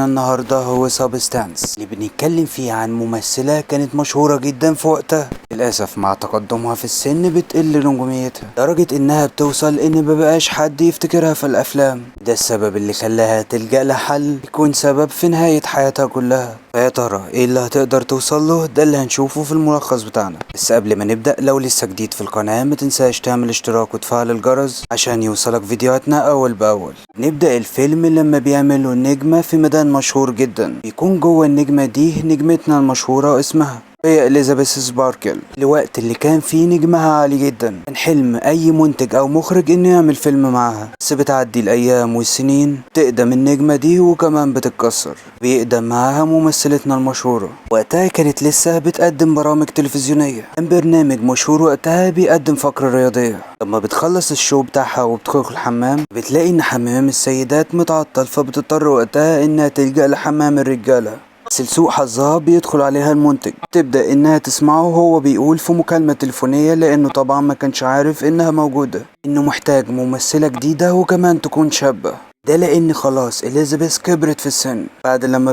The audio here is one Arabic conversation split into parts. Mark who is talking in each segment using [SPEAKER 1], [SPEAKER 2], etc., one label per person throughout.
[SPEAKER 1] موضوعنا النهاردة هو سابستانس اللي بنتكلم فيه عن ممثلة كانت مشهورة جدا في وقتها. للأسف مع تقدمها في السن بتقل نجوميتها لدرجة انها بتوصل ان مبقاش حد يفتكرها في الافلام. ده السبب اللي خلاها تلجأ لحل يكون سبب في نهاية حياتها كلها. فيا ترى ايه اللي هتقدر توصل له؟ ده اللي هنشوفه في الملخص بتاعنا. بس قبل ما نبدأ، لو لسه جديد في القناة ما تنساش تعمل اشتراك وتفعل الجرس عشان يوصلك فيديوهاتنا اول باول. نبدأ الفيلم لما بيعملوا نجمة في ميدان مشهور جدا، بيكون جوه النجمة دي نجمتنا المشهورة اسمها هي إليزابيث سباركل. الوقت اللي كان فيه نجمها عالي جدا، كان حلم أي منتج أو مخرج إنه يعمل فيلم معاها. بس بتعدي الأيام والسنين تقدم النجمة دي وكمان بتتكسر. بيقدم معاها ممثلتنا المشهورة. وقتها كانت لسه بتقدم برامج تلفزيونية، كان برنامج مشهور وقتها بيقدم فقرة رياضية. لما بتخلص الشو بتاعها وبتدخل الحمام بتلاقي إن حمام السيدات متعطل، فبتضطر وقتها إنها تلجأ لحمام الرجالة. بس لسوء حظها بيدخل عليها المنتج، تبدأ انها تسمعه وهو بيقول في مكالمة تليفونية، لانه طبعا ما كانش عارف انها موجودة، انه محتاج ممثلة جديدة وكمان تكون شابة. ده لان خلاص إليزابيث كبرت في السن. بعد لما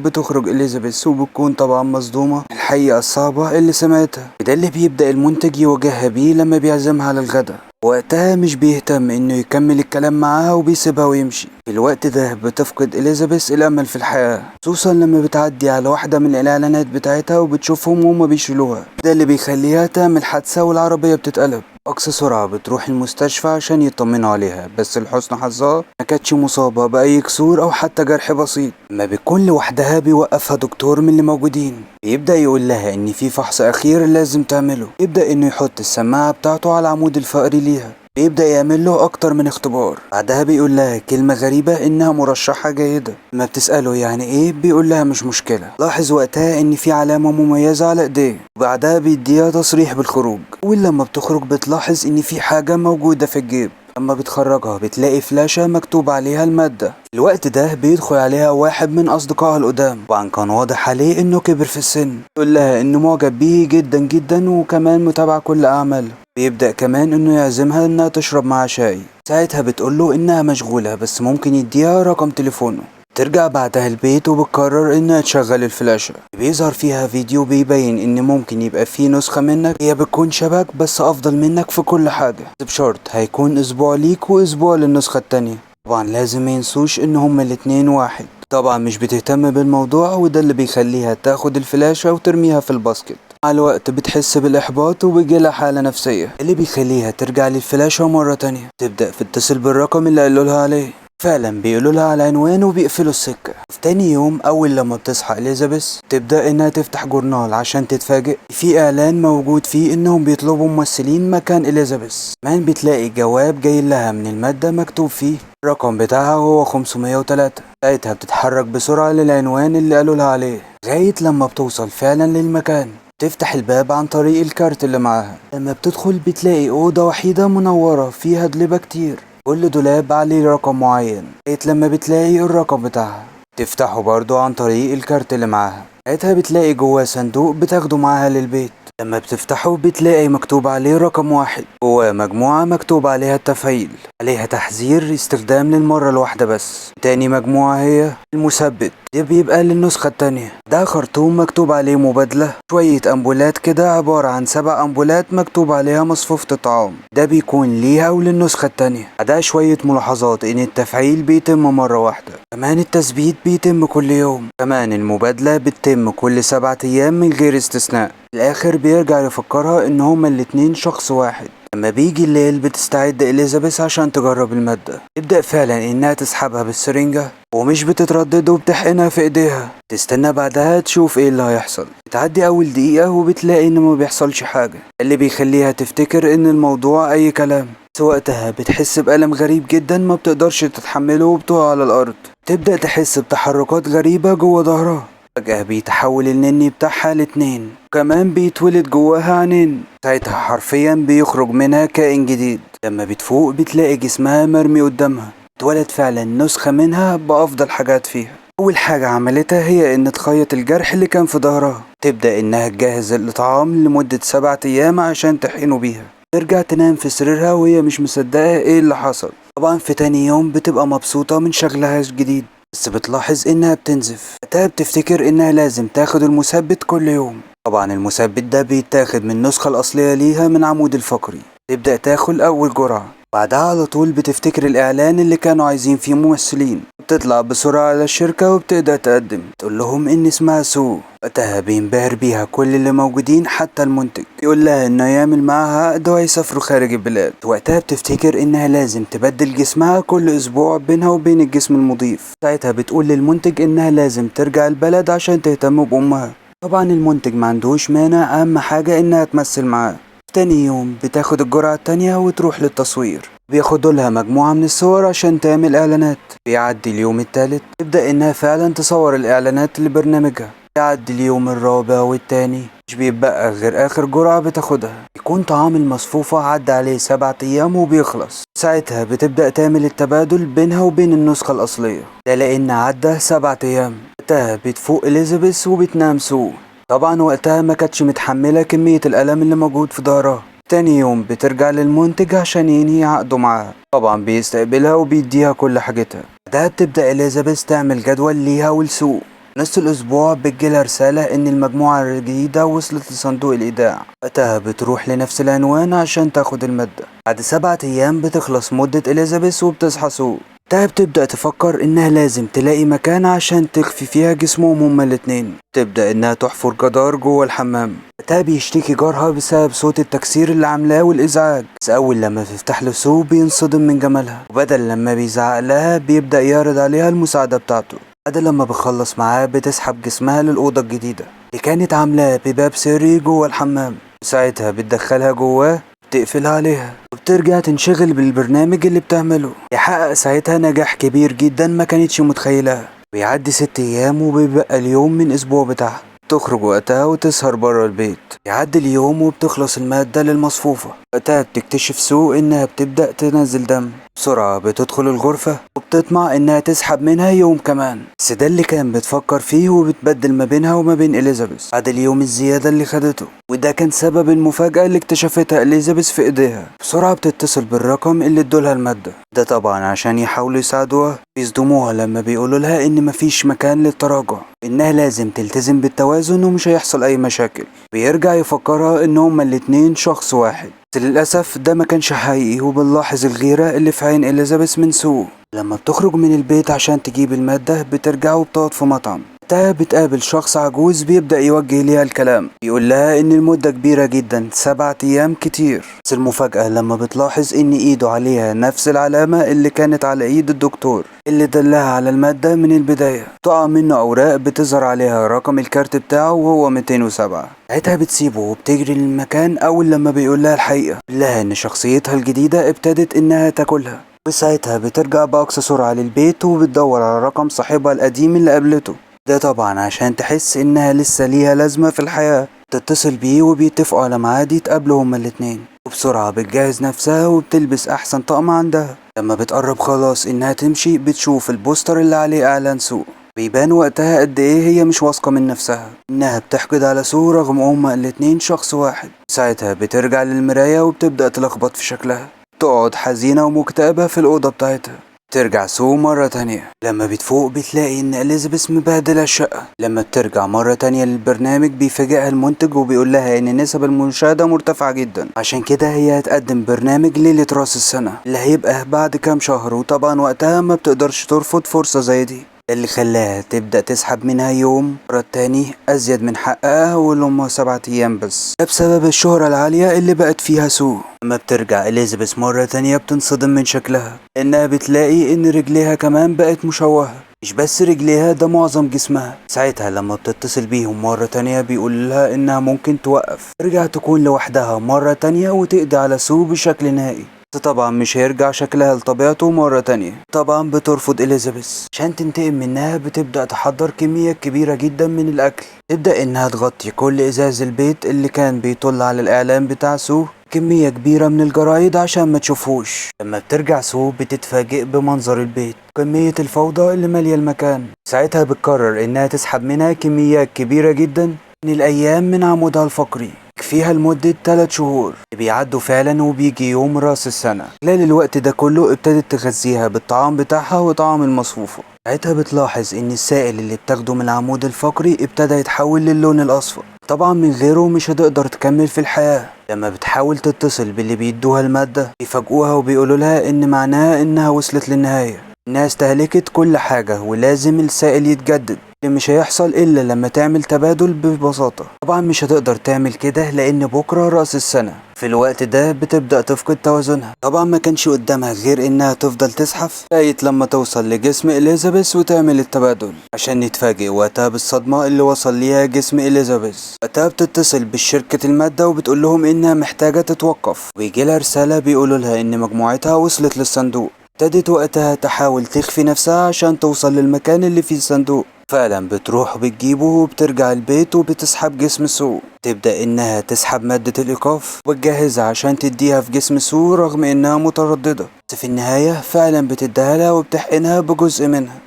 [SPEAKER 1] بتخرج إليزابيث وبتكون طبعا مصدومة الحقيقة الصعبة اللي سمعتها. ده اللي بيبدأ المنتج يواجهها بيه لما بيعزمها على الغداء. وقتها مش بيهتم انه يكمل الكلام معاها وبيسيبها ويمشي. في الوقت ده بتفقد إليزابيث الامل في الحياة، خصوصا لما بتعدي على واحدة من الاعلانات بتاعتها وبتشوفهم وهما بيشيلوها. ده اللي بيخليها تعمل حادثة والعربية بتتقلب. أقصى سرعة بتروح المستشفى عشان يطمنوا عليها، بس لحسن حظها ما كانتش مصابة بأي كسور أو حتى جرح بسيط. ما بتكون لوحدها بيوقفها دكتور من اللي موجودين، بيبدأ يقول لها إن في فحص أخير لازم تعمله. يبدأ إنه يحط السماعة بتاعته على العمود الفقري ليها، بيبدأ يعمل له أكتر من اختبار. بعدها بيقول لها كلمة غريبة إنها مرشحة جيدة. ما بتسأله يعني إيه، بيقول لها مش مشكلة. لاحظ وقتها إن في علامة مميزة على إيديه. وبعدها بيديها تصريح بالخروج. ولما بتخرج بتلاحظ إن في حاجة موجودة في الجيب. اما بتخرجها بتلاقي فلاشة مكتوب عليها المادة. الوقت ده بيدخل عليها واحد من اصدقائها القدام، طبعا كان واضح عليه انه كبر في السن. تقول لها انه معجب بيه جدا جدا وكمان متابع كل اعماله. بيبدأ كمان انه يعزمها انها تشرب معاه شاي. ساعتها بتقوله انها مشغولة بس ممكن يديها رقم تليفونه. ترجع بعدها البيت وبتقرر انها تشغل الفلاشة. بيظهر فيها فيديو بيبين ان ممكن يبقى في نسخة منك هي بتكون شبك بس افضل منك في كل حاجة، بس بشرط هيكون اسبوع ليك واسبوع للنسخة التانية. طبعا لازم مينسوش ان هما الاتنين واحد. طبعا مش بتهتم بالموضوع، وده اللي بيخليها تاخد الفلاشة وترميها في الباسكت. مع الوقت بتحس بالإحباط وبيجيلها حالة نفسية اللي بيخليها ترجع للفلاشة مرة تانية. تبدأ تتصل بالرقم اللي قالولها عليه. فعلا بيقولوا لها على عنوان وبيقفلوا السكة. في تاني يوم أول لما بتصحى إليزابيث تبدأ إنها تفتح جورنال عشان تتفاجئ في إعلان موجود فيه إنهم بيطلبوا ممثلين مكان إليزابيث. كمان بتلاقي جواب جاي لها من المادة مكتوب فيه الرقم بتاعها هو 503. ساعتها بتتحرك بسرعة للعنوان اللي قالوا لها عليه لغاية لما بتوصل فعلا للمكان. تفتح الباب عن طريق الكارت اللي معاها. لما بتدخل بتلاقي أوضة وحيدة منورة فيها دولاب كتير، كل دولاب عليه رقم معين. لغاية لما بتلاقي الرقم بتاعها تفتحه برضو عن طريق الكارت اللي معاها. ساعتها بتلاقي جواه صندوق بتاخده معاها للبيت. لما بتفتحه بتلاقي مكتوب عليه رقم 1. جواه مجموعة مكتوب عليها التفعيل، عليها تحذير استخدام للمرة الواحدة بس. تاني مجموعة هي المثبت، ده بيبقى للنسخة التانية. ده خرطوم مكتوب عليه مبادلة. شوية أمبولات كده عبارة عن 7 أمبولات مكتوب عليها مصفوفة الطعام، ده بيكون ليها وللنسخة التانية. ده شوية ملاحظات إن التفعيل بيتم مرة واحدة، كمان التثبيت بيتم كل يوم، كمان المبادلة بتتم كل 7 أيام من غير استثناء. في الآخر بيرجع يفكرها إن هما الاتنين شخص واحد. لما بيجي الليل بتستعد إليزابيث عشان تجرب المادة. تبدأ فعلا إنها تسحبها بالسرنجة ومش بتتردد وبتحقنها في إيديها. تستنى بعدها تشوف إيه اللي هيحصل. بتعدي أول دقيقة وبتلاقي إن ما بيحصلش حاجة، اللي بيخليها تفتكر إن الموضوع أي كلام. وقتها بتحس بألم غريب جدا ما بتقدرش تتحمله وبتقع على الأرض. تبدأ تحس بتحركات غريبة جوه ظهرها. فجأة بيتحول النني بتاعها لاتنين، كمان بيتولد جواها عينين. ساعتها حرفيا بيخرج منها كائن جديد. لما بتفوق بتلاقي جسمها مرمي قدامها. اتولد فعلا نسخة منها بأفضل حاجات فيها. أول حاجة عملتها هي إن تخيط الجرح اللي كان في ظهرها. تبدأ إنها تجهز الطعام لمدة 7 أيام عشان تحقنه بيها. ترجع تنام في سريرها وهي مش مصدقة ايه اللي حصل. طبعا في تاني يوم بتبقى مبسوطة من شغلها الجديد. بس بتلاحظ انها بتنزف. وقتها بتفتكر انها لازم تاخد المثبت كل يوم. طبعا المثبت ده بيتاخد من النسخة الأصلية ليها من عمود الفقري. تبدأ تاخد أول جرعة، بعدها على طول بتفتكر الإعلان اللي كانوا عايزين فيه ممثلين. بتطلع بسرعة على الشركة وبتقدر تقدم، تقول لهم إن اسمها سو. وقتها بينبهر بيها كل اللي موجودين حتى المنتج، يقول لها إنه يعمل معاها عقد وهيسافروا خارج البلاد. وقتها بتفتكر إنها لازم تبدل جسمها كل أسبوع بينها وبين الجسم المضيف. ساعتها بتقول للمنتج إنها لازم ترجع البلد عشان تهتم بأمها. طبعا المنتج معندوش مانع، أهم حاجة إنها تمثل معاه. تاني يوم بتاخد الجرعة التانية وتروح للتصوير. بياخدوا لها مجموعة من الصور عشان تعمل إعلانات. بيعدي اليوم التالت، تبدأ إنها فعلا تصور الإعلانات لبرنامجها. بيعدي اليوم الرابع والتاني، مش بيبقى غير آخر جرعة بتاخدها. يكون طعام المصفوفة عدى عليه 7 أيام وبيخلص. ساعتها بتبدأ تعمل التبادل بينها وبين النسخة الأصلية، ده لأن عدى 7 أيام. وقتها بتفوق إليزابيث وبتنام سو. طبعا وقتها ما كانتش متحملة كمية الألم اللي موجود في ظهرها. تاني يوم بترجع للمنتج عشان ينهي عقده معاها. طبعا بيستقبلها وبيديها كل حاجتها. بعدها بتبدأ إليزابيث تعمل جدول ليها ولسوق. نص الأسبوع بتجيلها رسالة إن المجموعة الجديدة وصلت لصندوق الإيداع. وقتها بتروح لنفس العنوان عشان تاخد المادة. بعد 7 أيام بتخلص مدة إليزابيث وبتصحى سوق. وقتها بتبدأ تفكر إنها لازم تلاقي مكان عشان تخفي فيها جسمهم هما الاتنين. تبدأ إنها تحفر جدار جوه الحمام. وقتها بيشتكي جارها بسبب صوت التكسير اللي عاملاه والإزعاج. بس أول لما تفتح له سو بينصدم من جمالها، وبدل لما بيزعق لها بيبدأ يعرض عليها المساعدة بتاعته. بعد لما بتخلص معاه بتسحب جسمها للأوضة الجديدة اللي كانت عاملاه بباب سري جوه الحمام. وساعتها بتدخلها جواه، بتقفلها عليها، وبترجع تنشغل بالبرنامج اللي بتعمله. يحقق ساعتها نجاح كبير جدا ما كانتش متخيلاه. بيعدي 6 أيام وبيبقى اليوم من أسبوع بتاعها. تخرج وقتها وتسهر برا البيت. يعدي اليوم وبتخلص المادة للمصفوفة. وقتها بتكتشف سو إنها بتبدأ تنزل دم. بسرعة بتدخل الغرفة وبتطمع إنها تسحب منها يوم كمان. بس ده اللي كان بتفكر فيه، وبتبدل ما بينها وما بين إليزابيث بعد اليوم الزيادة اللي خدته. وده كان سبب المفاجأة اللي اكتشفتها إليزابيث في إيديها. بسرعة بتتصل بالرقم اللي ادولها المادة ده، طبعا عشان يحاولوا يساعدوها. بيصدموها لما بيقولوا لها إن مفيش مكان للتراجع، إنها لازم تلتزم بالتوازن ومش هيحصل أي مشاكل. بيرجع يفكرها إن هما الاتنين شخص واحد. بس للأسف ده ما كانش حقيقي، وبنلاحظ الغيرة اللي في عين إليزابيث من سو. لما بتخرج من البيت عشان تجيب المادة بترجع وبتقعد في مطعم. وقتها بتقابل شخص عجوز بيبدأ يوجه ليها الكلام. بيقول لها إن المدة كبيرة جدا، 7 أيام كتير. بس المفاجأة لما بتلاحظ إن إيده عليها نفس العلامة اللي كانت على إيد الدكتور اللي دلها على المادة من البداية. تقع منه أوراق بتظهر عليها رقم الكارت بتاعه وهو 207. ساعتها بتسيبه وبتجري للمكان. أول لما بيقول لها الحقيقة، بيقول لها إن شخصيتها الجديدة ابتدت إنها تاكلها. وساعتها بترجع بأقصى سرعة للبيت وبتدور على رقم صاحبها القديم اللي قابلته ده، طبعا عشان تحس إنها لسه ليها لازمة في الحياة. تتصل بيه وبيتفقوا على ميعاد يتقابلوا هما الاتنين. وبسرعة بتجهز نفسها وبتلبس أحسن طقم عندها. لما بتقرب خلاص إنها تمشي بتشوف البوستر اللي عليه إعلان سوق. بيبان وقتها قد إيه هي مش واثقة من نفسها، إنها بتحقد على سو رغم هما الاتنين شخص واحد. ساعتها بترجع للمراية وبتبدأ تلخبط في شكلها. تقعد حزينة ومكتئبة في الأوضة بتاعتها. ترجع سو مرة تانية. لما بتفوق بتلاقي إن إليزابيث مبهدلة الشقة. لما بترجع مرة تانية للبرنامج بيفاجئها المنتج وبيقول لها إن نسب المشاهدة مرتفعة جدا، عشان كده هي هتقدم برنامج ليلة رأس السنة اللي هيبقى بعد كام شهر. وطبعا وقتها ما بتقدرش ترفض فرصة زي دي، اللي خلاها تبدأ تسحب منها يوم ورا التاني أزيد من حقها، واللي هما 7 أيام بس. ده بسبب الشهرة العالية اللي بقت فيها سو. لما بترجع إليزابيث مرة تانية بتنصدم من شكلها، إنها بتلاقي إن رجليها كمان بقت مشوهة. مش بس رجليها، ده معظم جسمها. ساعتها لما بتتصل بيهم مرة تانية بيقول لها إنها ممكن توقف، ترجع تكون لوحدها مرة تانية وتقضي على سو بشكل نهائي. بس طبعا مش هيرجع شكلها لطبيعته مرة تانية. طبعا بترفض إليزابيث. عشان تنتقم منها بتبدأ تحضر كمية كبيرة جدا من الأكل. تبدأ إنها تغطي كل إزاز البيت اللي كان بيطل على الإعلان بتاع سو كمية كبيرة من الجرايد عشان ما تشوفوش. لما بترجع سو بتتفاجئ بمنظر البيت، كمية الفوضى اللي مالية المكان. ساعتها بتقرر إنها تسحب منها كميات كبيرة جدا من الأيام من عمودها الفقري فيها لمدة 3 شهور بيعدوا فعلا. وبيجي يوم راس السنة. خلال الوقت ده كله ابتدت تغذيها بالطعام بتاعها وطعام المصفوفة. ساعتها بتلاحظ ان السائل اللي بتاخده من العمود الفقري ابتدى يتحول للون الاصفر، طبعا من غيره مش هتقدر تكمل في الحياة. لما بتحاول تتصل باللي بيدوها المادة بيفاجئوها وبيقولوا لها ان معناها انها وصلت للنهاية، انها استهلكت كل حاجة ولازم السائل يتجدد، اللي مش هيحصل الا لما تعمل تبادل ببساطة. طبعا مش هتقدر تعمل كده لان بكرة رأس السنة، في الوقت ده بتبدأ تفقد توازنها. طبعا ما كانش قدامها غير انها تفضل تزحف لغاية لما توصل لجسم إليزابيث وتعمل التبادل، عشان نتفاجئ وقتها بالصدمة اللي وصل ليها جسم إليزابيث. وقتها بتتصل بشركة المادة وبتقول لهم انها محتاجة تتوقف، ويجي لها رسالة بيقولوا لها ان مجموعتها وصلت للصندوق. ابتدت وقتها تحاول تخفي نفسها عشان توصل للمكان اللي فيه الصندوق. فعلا بتروح بتجيبه وبترجع البيت وبتسحب جسم سو. تبدأ انها تسحب مادة الايقاف وتجهزها عشان تديها في جسم سو رغم انها مترددة، بس في النهاية فعلا بتديها لها وبتحقنها بجزء منها.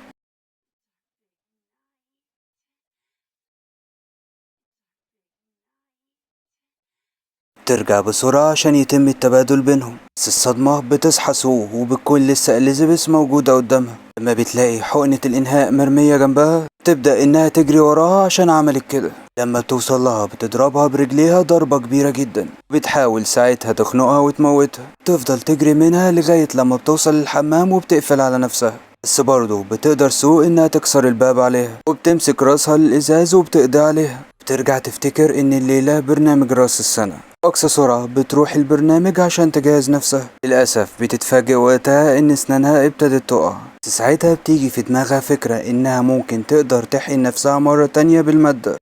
[SPEAKER 1] ترجع بسرعة عشان يتم التبادل بينهم، بس الصدمة بتصحى سو وبتكون لسه إليزابيث موجودة قدامها. لما بتلاقي حقنة الإنهاء مرمية جنبها تبدأ إنها تجري وراها عشان عملت كده. لما توصل لها بتضربها برجليها ضربة كبيرة جدا، بتحاول ساعتها تخنقها وتموتها. تفضل تجري منها لغاية لما بتوصل للحمام وبتقفل على نفسها، بس برضه بتقدر سو إنها تكسر الباب عليها وبتمسك راسها للإزاز وبتقضي عليها. بترجع تفتكر إن الليلة برنامج رأس السنة. أقصى سرعة بتروح البرنامج عشان تجهز نفسها. للأسف بتتفاجئ وقتها إن أسنانها ابتدت تقع، بس ساعتها بتيجي في دماغها فكرة إنها ممكن تقدر تحقن نفسها مرة تانية بالمادة.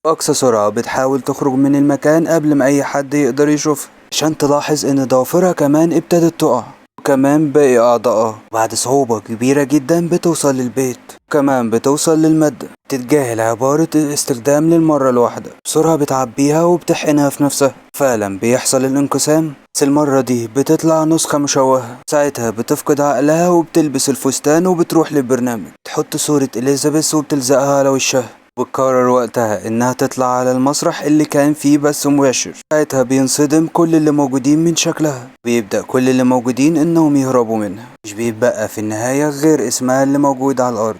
[SPEAKER 1] بأقصى سرعة بتحاول تخرج من المكان قبل ما أي حد يقدر يشوفها، عشان تلاحظ إن ضوافرها كمان ابتدت تقع وكمان باقي أعضائها. بعد صعوبة كبيرة جدا بتوصل للبيت، كمان بتوصل للمادة. تتجاهل عبارة الاستخدام للمرة الواحدة، بسرعة بتعبيها وبتحقنها في نفسها. فعلا بيحصل الانقسام، بس المرة دي بتطلع نسخة مشوهة. ساعتها بتفقد عقلها وبتلبس الفستان وبتروح للبرنامج، تحط صورة إليزابيث وبتلزقها على وشها. وتقرر وقتها انها تطلع على المسرح اللي كان فيه بث مباشر. ساعتها بينصدم كل اللي موجودين من شكلها، بيبدأ كل اللي موجودين انهم يهربوا منها. مش بيتبقى في النهاية غير اسمها اللي موجود على الارض.